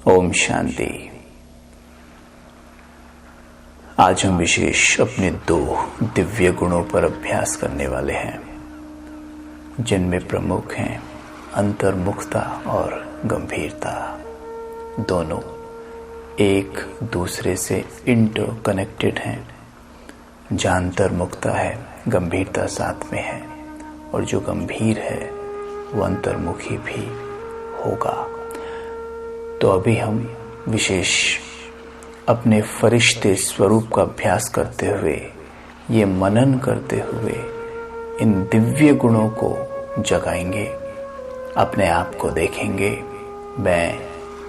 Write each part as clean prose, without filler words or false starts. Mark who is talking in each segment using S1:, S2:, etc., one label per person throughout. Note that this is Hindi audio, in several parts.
S1: ओम शांति। आज हम विशेष अपने 2 दिव्य गुणों पर अभ्यास करने वाले हैं, जिनमें प्रमुख हैं अंतर्मुखता और गंभीरता। दोनों एक दूसरे से इंटरकनेक्टेड हैं। जहाँ अंतर्मुखता है, गंभीरता साथ में है, और जो गंभीर है वो अंतर्मुखी भी होगा। तो अभी हम विशेष अपने फरिश्ते स्वरूप का अभ्यास करते हुए, ये मनन करते हुए इन दिव्य गुणों को जगाएंगे। अपने आप को देखेंगे, मैं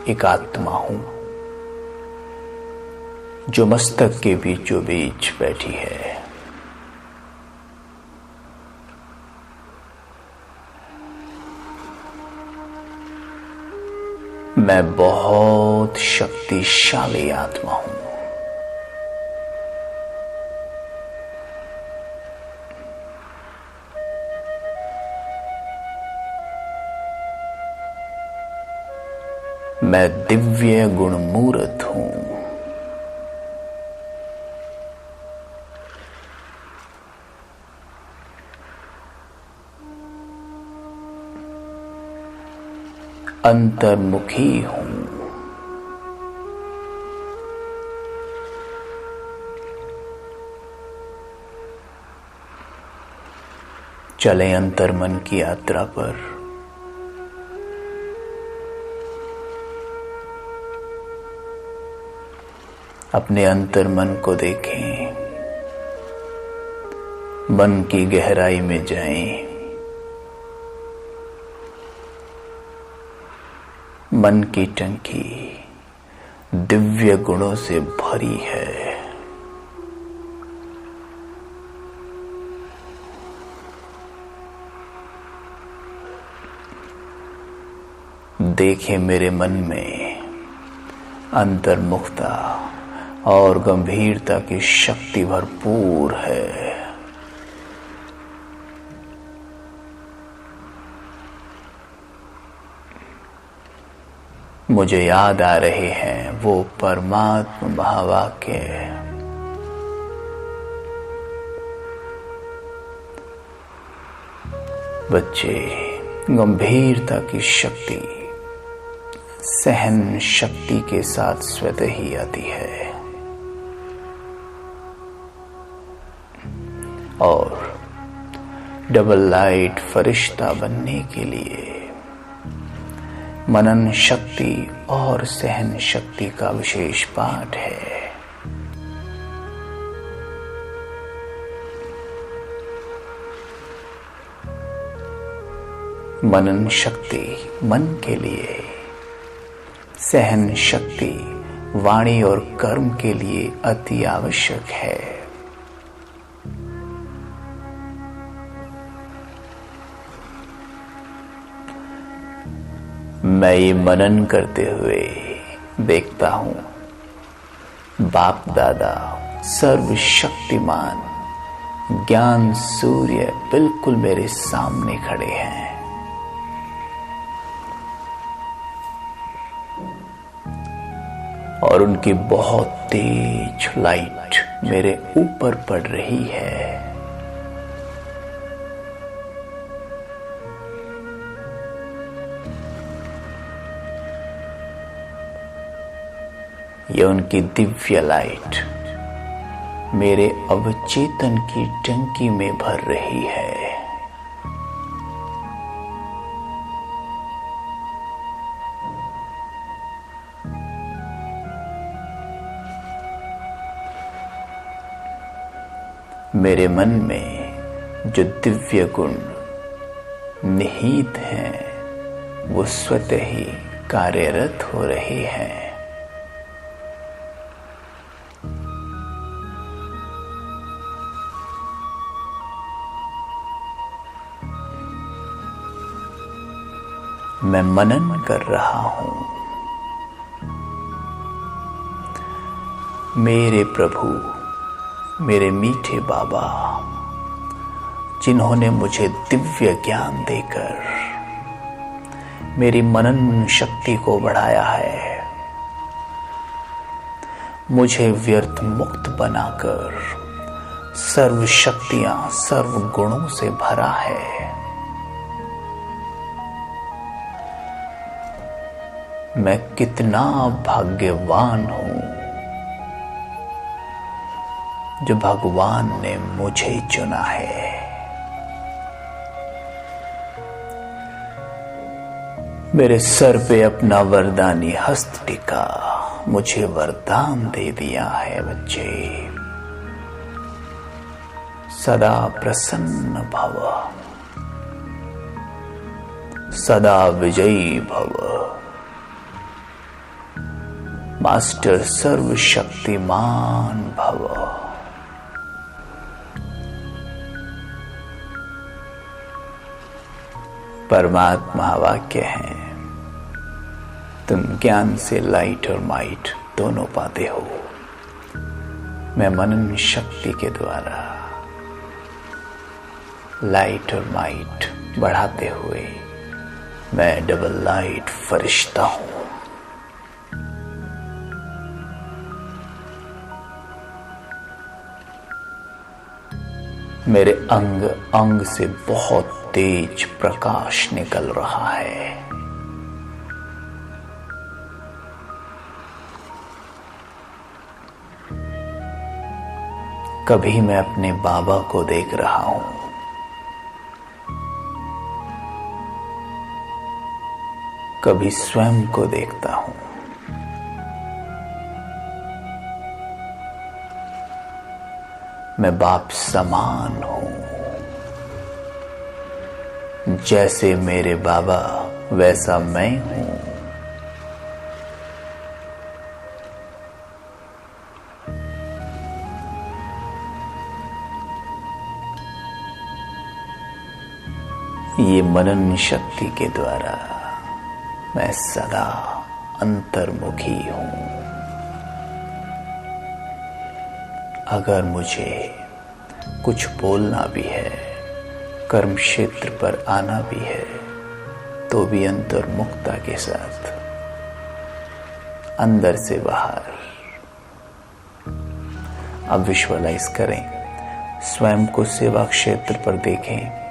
S1: एक आत्मा हूं जो मस्तक के बीचों बीच बैठी है। मैं बहुत शक्तिशाली आत्मा हूं। मैं दिव्य गुणमूर्त हूं। अंतर्मुखी हूं। चलें अंतर्मन की यात्रा पर। अपने अंतर्मन को देखें, मन की गहराई में जाएं। मन की टंकी दिव्य गुणों से भरी है। देखें मेरे मन में अंतर्मुखता और गंभीरता की शक्ति भरपूर है। मुझे याद आ रहे हैं वो परमात्मा महावाक्य। बच्चे, गंभीरता की शक्ति सहन शक्ति के साथ स्वतः ही आती है, और डबल लाइट फरिश्ता बनने के लिए मनन शक्ति और सहन शक्ति का विशेष पाठ है। मनन शक्ति मन के लिए, सहन शक्ति वाणी और कर्म के लिए अति आवश्यक है। मैं ये मनन करते हुए देखता हूं, बाप दादा सर्वशक्तिमान ज्ञान सूर्य बिल्कुल मेरे सामने खड़े हैं। और उनकी बहुत तेज लाइट मेरे ऊपर पड़ रही है। ये उनकी दिव्य लाइट मेरे अवचेतन की टंकी में भर रही है। मेरे मन में जो दिव्य गुण निहित हैं, वो स्वतः ही कार्यरत हो रहे हैं। मैं मनन कर रहा हूं, मेरे प्रभु, मेरे मीठे बाबा, जिन्होंने मुझे दिव्य ज्ञान देकर मेरी मनन शक्ति को बढ़ाया है, मुझे व्यर्थ मुक्त बनाकर सर्व शक्तियां सर्व गुणों से भरा है। मैं कितना भाग्यवान हूं जो भगवान ने मुझे चुना है। मेरे सर पे अपना वरदानी हस्त टिका, मुझे वरदान दे दिया है बच्चे। सदा प्रसन्न भव, सदा विजयी भव। मास्टर सर्वशक्तिमान भव। परमात्मा वाक्य है, तुम ज्ञान से लाइट और माइट दोनों पाते हो। मैं मनन शक्ति के द्वारा लाइट और माइट बढ़ाते हुए मैं डबल लाइट फरिश्ता हूं। मेरे अंग अंग से बहुत तेज प्रकाश निकल रहा है। कभी मैं अपने बाबा को देख रहा हूं, कभी स्वयं को देखता हूं। मैं बाप समान हूं। जैसे मेरे बाबा वैसा मैं हूं। ये मनन शक्ति के द्वारा मैं सदा अंतर्मुखी हूं। अगर मुझे कुछ बोलना भी है, कर्म क्षेत्र पर आना भी है, तो भी अंतर्मुखता के साथ, अंदर से बाहर। अब विजुअलाइज करें, स्वयं को सेवा क्षेत्र पर देखें।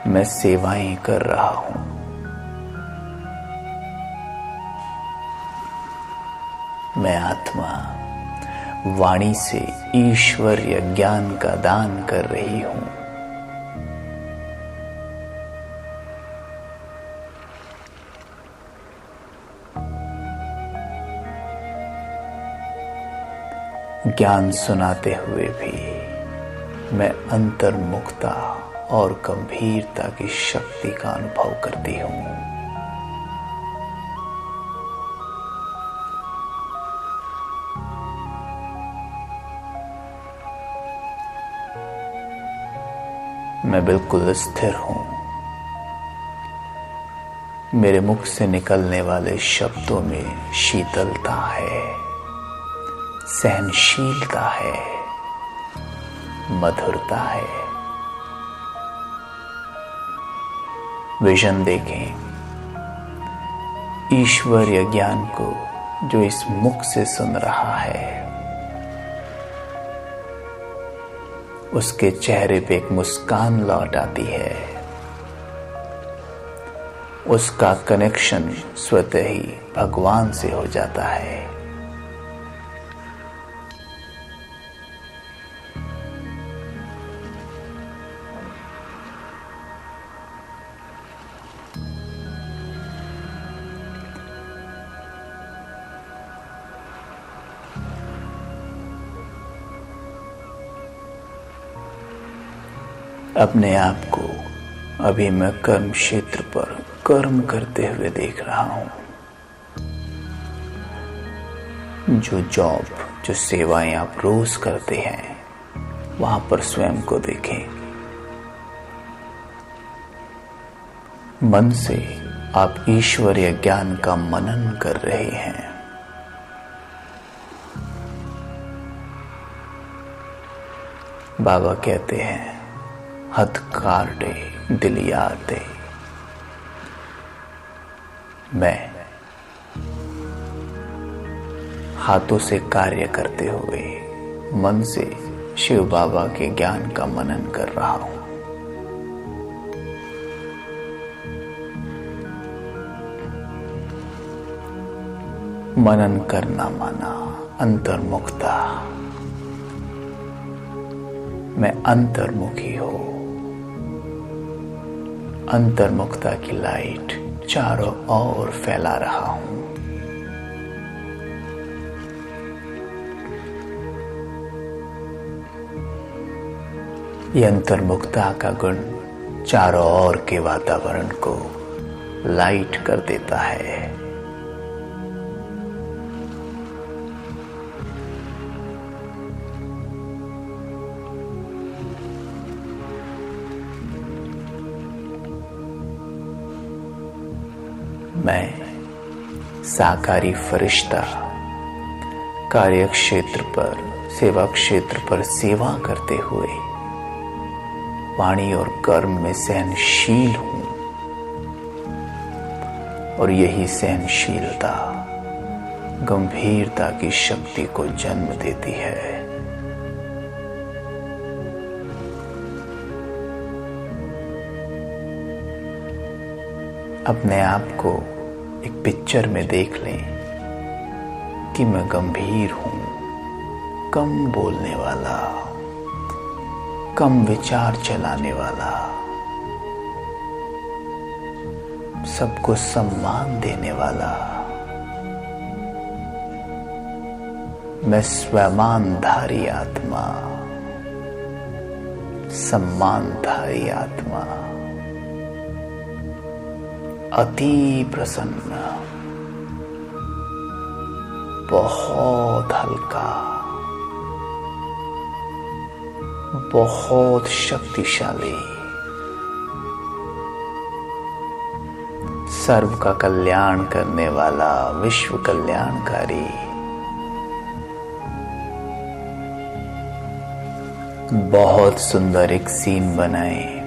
S1: मैं सेवाएं कर रहा हूं। मैं आत्मा वाणी से ईश्वरीय ज्ञान का दान कर रही हूं। ज्ञान सुनाते हुए भी मैं अंतर्मुखता और गंभीरता की शक्ति का अनुभव करती हूं। मैं बिल्कुल स्थिर हूं। मेरे मुख से निकलने वाले शब्दों में शीतलता है, सहनशीलता है, मधुरता है। विजन देखें, ईश्वरीय ज्ञान को जो इस मुख से सुन रहा है, उसके चेहरे पे एक मुस्कान लौट आती है। उसका कनेक्शन स्वतः ही भगवान से हो जाता है। अपने आप को अभी मैं कर्म क्षेत्र पर कर्म करते हुए देख रहा हूं। जो जॉब, जो सेवाएं आप रोज करते हैं, वहां पर स्वयं को देखें। मन से आप ईश्वरीय ज्ञान का मनन कर रहे हैं। बाबा कहते हैं, हथ काटे दिल यार दे। मैं हाथों से कार्य करते हुए मन से शिव बाबा के ज्ञान का मनन कर रहा हूं। मनन करना माना अंतर्मुखता। मैं अंतर्मुखी हूं। अंतर्मुखता की लाइट चारों ओर फैला रहा हूं। यह अंतर्मुखता का गुण चारों ओर के वातावरण को लाइट कर देता है। मैं साकारी फरिश्ता कार्यक्षेत्र पर, सेवा क्षेत्र पर सेवा करते हुए वाणी और कर्म में सहनशील हूं, और यही सहनशीलता गंभीरता की शक्ति को जन्म देती है। अपने आप को एक पिक्चर में देख लें कि मैं गंभीर हूं, कम बोलने वाला, कम विचार चलाने वाला, सबको सम्मान देने वाला। मैं स्वमानधारी आत्मा, सम्मानधारी आत्मा, अति प्रसन्न, बहुत हल्का, बहुत शक्तिशाली, सर्व का कल्याण करने वाला, विश्व कल्याणकारी। बहुत सुंदर एक सीन बनाए।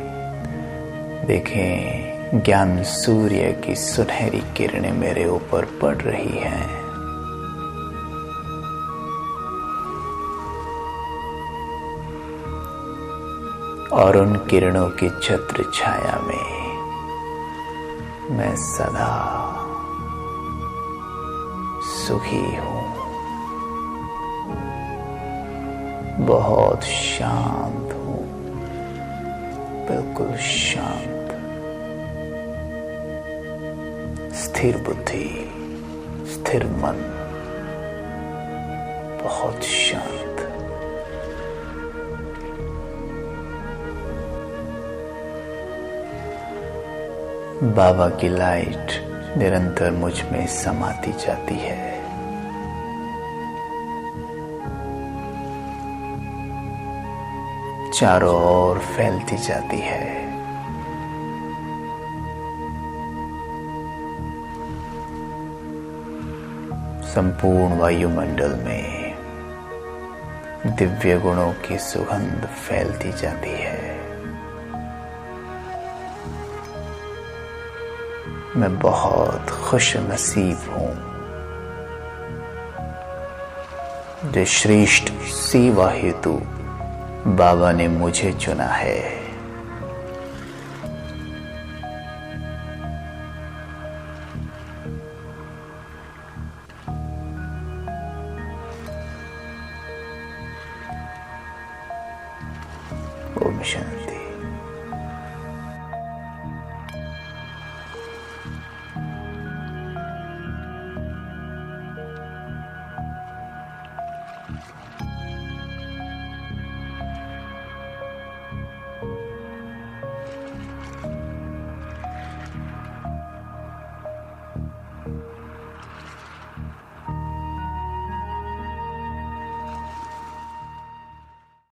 S1: देखें, ज्ञान सूर्य की सुनहरी किरणें मेरे ऊपर पड़ रही हैं। और उन किरणों की छत्र छाया में मैं सदा सुखी हूं, बहुत शांत हूं, बिल्कुल शांत, स्थिर बुद्धि, स्थिर मन, बहुत शांत। बाबा की लाइट निरंतर मुझ में समाती जाती है। चारों ओर फैलती जाती है। संपूर्ण वायुमंडल में दिव्य गुणों की सुगंध फैलती जाती है। मैं बहुत खुश नसीब हूं जो श्रेष्ठ सेवा हेतु बाबा ने मुझे चुना है। ओम शांति।